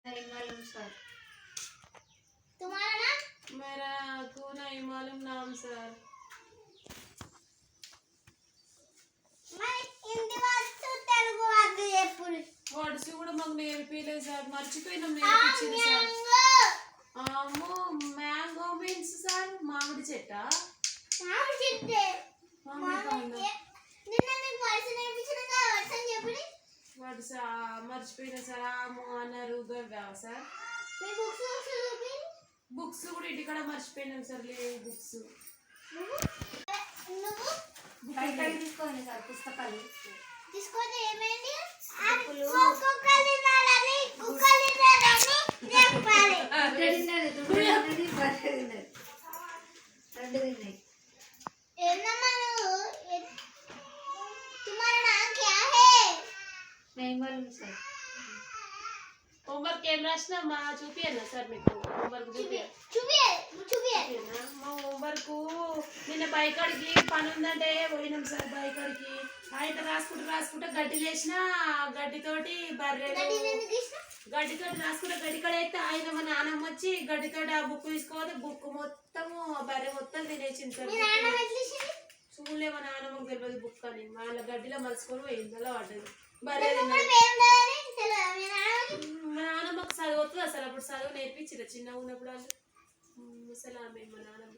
नहीं मालूम सर। तुम्हारा नाम? मेरा को नहीं मालूम नाम सर। मैं हिंदी बात तो तेलुगु बात ये पूरी వర్డ్స్ కూడా మాకు నేర్పిలేదు సార్, మర్చిపోయినాం నేర్పించింది సార్. అమ్మో మ్యాంగో మీన్స్ సార్ మామిడి చెట్ట. మామిడి చెట్టే మామిడి పండు. నిన్న మీకు వర్షం నేర్పించిన కదా, వర్షం చెప్పండి. వర్డ్స్ మర్చిపోయినా సార్. ఆము అన్నారు గవ్వా సార్. మీ బుక్స్ చూపి. బుక్స్ కూడా ఇంటికాడ మర్చిపోయినాం సార్, లేవు బుక్స్. నువ్వు బయట తీసుకోండి సార్ పుస్తకాలు. తీసుకొని ఏమైంది? కుక్కలు తినాలని చెప్పాలి. తిన్నది దుడ్డు బర్రె తిన్నది రెండు తిన్నాయి. ఏందమ్మా నువ్వు? तुम्हारा नाम क्या है? नहीं मालूम सर. హోంవర్క్ ఏం రాసినా మా చూపియన్నా సార్ మీకు? హోంవర్క్ చూపియా చూపియే మా హోంవర్క్. నిన్న బైకాడికి పని ఉందంటే పోయినాం సార్. బైకాడికి ఆయన రాసుకుంటూ గడ్డి లేచిన గడ్డితోటి బర్రెలు గడ్డితోటి రాసుకుంటే గడ్డికాడ అయితే ఆయన మా నాన్నమ్మ వచ్చి గడ్డితోటి ఆ బుక్ తీసుకోవాలి. బుక్ మొత్తము ఆ బర్రె మొత్తం తినేసింది సార్. చూడలే మా నాన్నమ్మకు తెలియదు బుక్ అని. వాళ్ళ గడ్డిలో మలుసుకొని పోయింది, అలా పడ్డది. బర్రె మా నాన్నమ్మకు చదువు వస్తుంది అసలు. అప్పుడు చదువు నేర్పించింది చిన్నగా ఉన్నప్పుడు వాళ్ళు. అసలు ఆమె మా నాన్నమ్మ